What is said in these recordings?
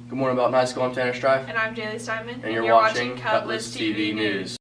Good morning, Belton High School. I'm Tanner Strife. And I'm Jaylee Steinman. And you're watching Cutlass TV News.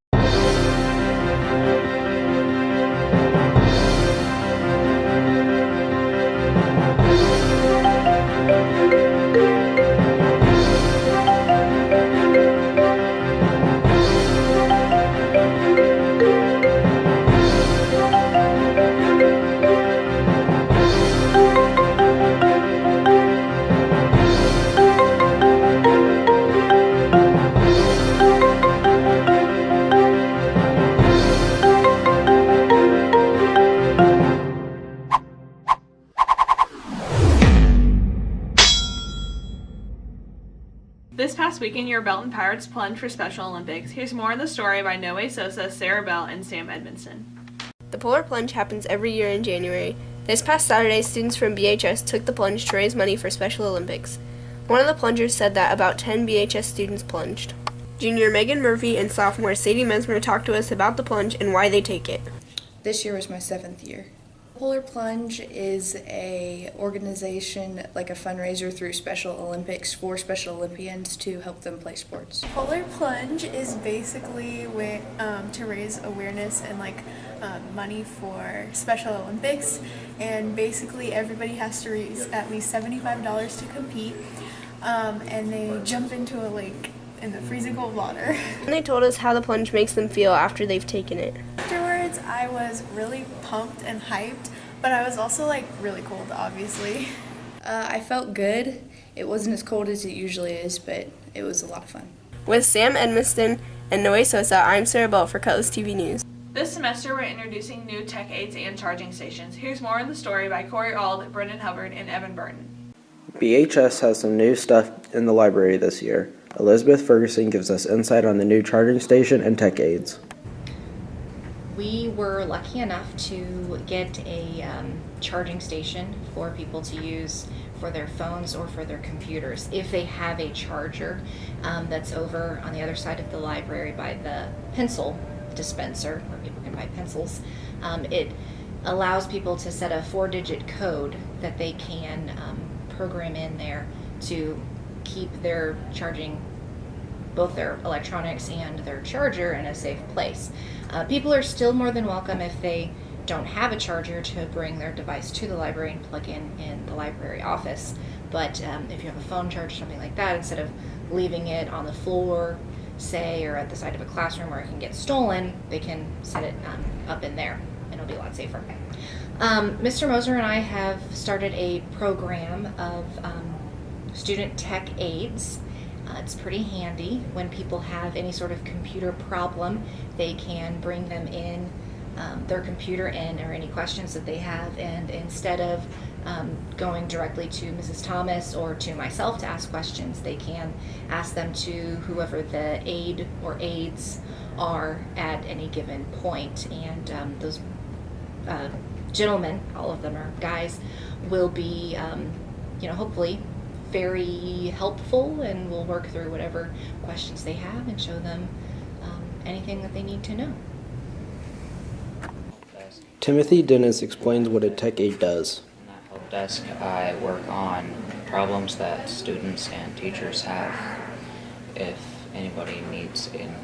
This past weekend, your Belton Pirates plunged for Special Olympics. Here's more in the story by Noe Sosa, Sarah Bell, and Sam Edmondson. The Polar Plunge happens every year in January. This past Saturday, students from BHS took the plunge to raise money for Special Olympics. One of the plungers said that about 10 BHS students plunged. Junior Megan Murphy and sophomore Sadie Mesmer talked to us about the plunge and why they take it. This year was my 7th year. Polar Plunge is a organization, like a fundraiser through Special Olympics for Special Olympians to help them play sports. Polar Plunge is basically to raise awareness and money for Special Olympics, and basically everybody has to raise at least $75 to compete, and they jump into a lake in the freezing cold water. And they told us how the plunge makes them feel after they've taken it. Afterwards, I was really pumped and hyped, but I was also really cold, obviously. I felt good. It wasn't as cold as it usually is, but it was a lot of fun. With Sam Edmondson and Noe Sosa, I'm Sarah Bell for Cutlass TV News. This semester, we're introducing new tech aids and charging stations. Here's more in the story by Corey Ald, Brendan Hubbard, and Evan Burton. BHS has some new stuff in the library this year. Elizabeth Ferguson gives us insight on the new charging station and tech aids. We were lucky enough to get a charging station for people to use for their phones or for their computers if they have a charger that's over on the other side of the library by the pencil dispenser where people can buy pencils. It allows people to set a 4-digit code that they can program in there to keep their charging, both their electronics and their charger, in a safe place. People are still more than welcome, if they don't have a charger, to bring their device to the library and plug in the library office. But if you have a phone charger, something like that, instead of leaving it on the floor, say, or at the side of a classroom where it can get stolen, they can set it up in there, and it'll be a lot safer. Mr. Moser and I have started a program of student tech aids. It's pretty handy. When people have any sort of computer problem, they can bring them in, their computer in, or any questions that they have, and instead of going directly to Mrs. Thomas or to myself to ask questions, they can ask them to whoever the aide or aides are at any given point, and those gentlemen, all of them are guys, will be hopefully very helpful, and will work through whatever questions they have and show them anything that they need to know. Timothy Dennis explains what a tech aid does. In that help desk, I work on problems that students and teachers have. If anybody needs an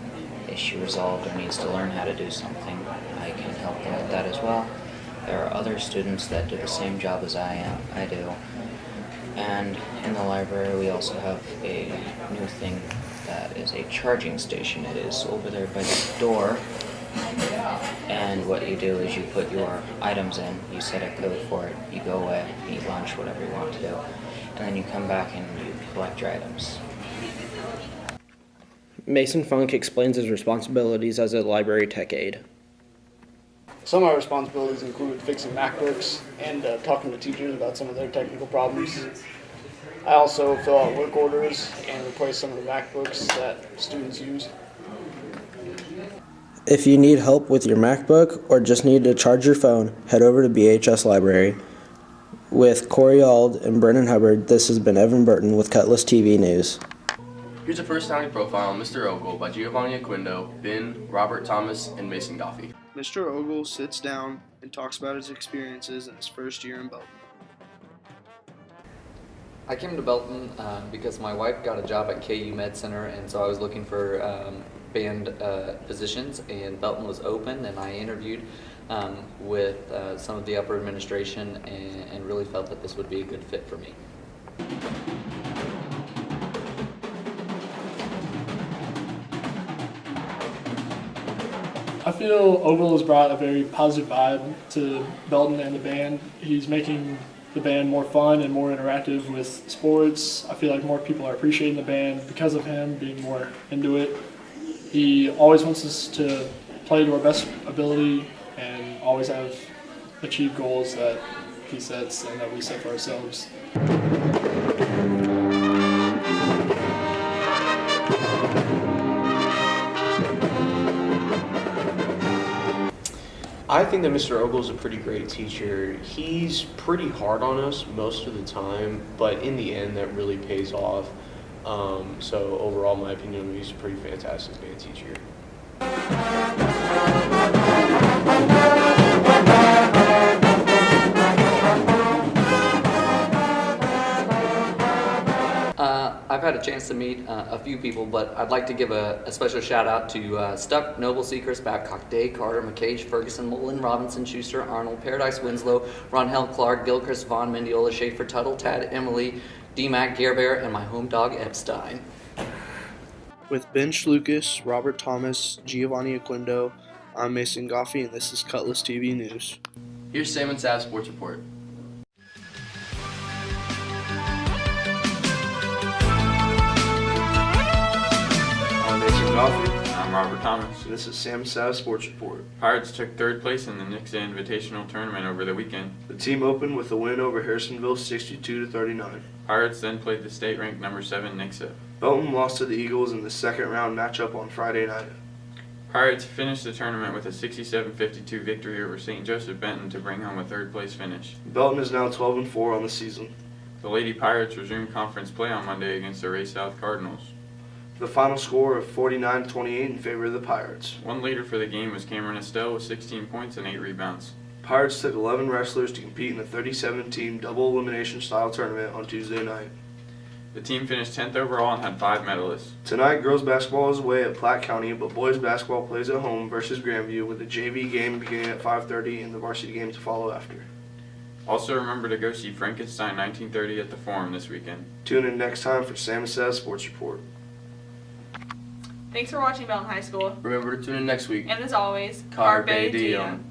issue resolved or needs to learn how to do something, I can help them with that as well. There are other students that do the same job as I do. And in the library, we also have a new thing that is a charging station. It is over there by the door. And what you do is you put your items in, you set a code for it, you go away, eat lunch, whatever you want to do, and then you come back and you collect your items. Mason Funk explains his responsibilities as a library tech aide. Some of our responsibilities include fixing MacBooks and talking to teachers about some of their technical problems. I also fill out work orders and replace some of the MacBooks that students use. If you need help with your MacBook or just need to charge your phone, head over to BHS Library. With Corey Ald and Brendan Hubbard, this has been Evan Burton with Cutlass TV News. Here's a personality profile on Mr. Ogle by Giovanni Aquindo, Ben, Robert Thomas, and Mason Goffey. Mr. Ogle sits down and talks about his experiences in his first year in Belton. I came to Belton because my wife got a job at KU Med Center, and so I was looking for band positions, and Belton was open, and I interviewed with some of the upper administration and really felt that this would be a good fit for me. I feel Ogle has brought a very positive vibe to Belton and the band. He's making the band more fun and more interactive with sports. I feel like more people are appreciating the band because of him being more into it. He always wants us to play to our best ability and always have achieved goals that he sets and that we set for ourselves. I think that Mr. Ogle is a pretty great teacher. He's pretty hard on us most of the time, but in the end that really pays off. So overall, in my opinion, he's a pretty fantastic band teacher. I've had a chance to meet a few people, but I'd like to give a special shout out to Stuck, Noble, Seacrest, Babcock, Day, Carter, McCage, Ferguson, Mullen, Robinson, Schuster, Arnold, Paradise, Winslow, Ronhell, Clark, Gilchrist, Vaughn, Mendiola, Schaefer, Tuttle, Tad, Emily, D-Mac, Gearbear, and my home dog, Epstein. With Ben Lucas, Robert Thomas, Giovanni Aquindo, I'm Mason Goffey, and this is Cutlass TV News. Here's Sam and Sav's Sports Report. I'm Mason Goffey. I'm Robert Thomas. And this is Sam Sav Sports Report. Pirates took third place in the Nixa Invitational Tournament over the weekend. The team opened with a win over Harrisonville 62-39. Pirates then played the state-ranked number 7 Nixa. Belton lost to the Eagles in the second round matchup on Friday night. Pirates finished the tournament with a 67-52 victory over St. Joseph Benton to bring home a third-place finish. Belton is now 12-4 on the season. The Lady Pirates resumed conference play on Monday against the Ray South Cardinals. The final score of 49-28 in favor of the Pirates. One leader for the game was Cameron Estelle with 16 points and 8 rebounds. Pirates took 11 wrestlers to compete in a 37-team double elimination style tournament on Tuesday night. The team finished 10th overall and had 5 medalists. Tonight, girls basketball is away at Platte County, but boys basketball plays at home versus Grandview, with the JV game beginning at 5:30 and the varsity game to follow after. Also remember to go see Frankenstein 1930 at the Forum this weekend. Tune in next time for Sam and Seth Sports Report. Thanks for watching Belton High School. Remember to tune in next week. And as always, Carpe diem.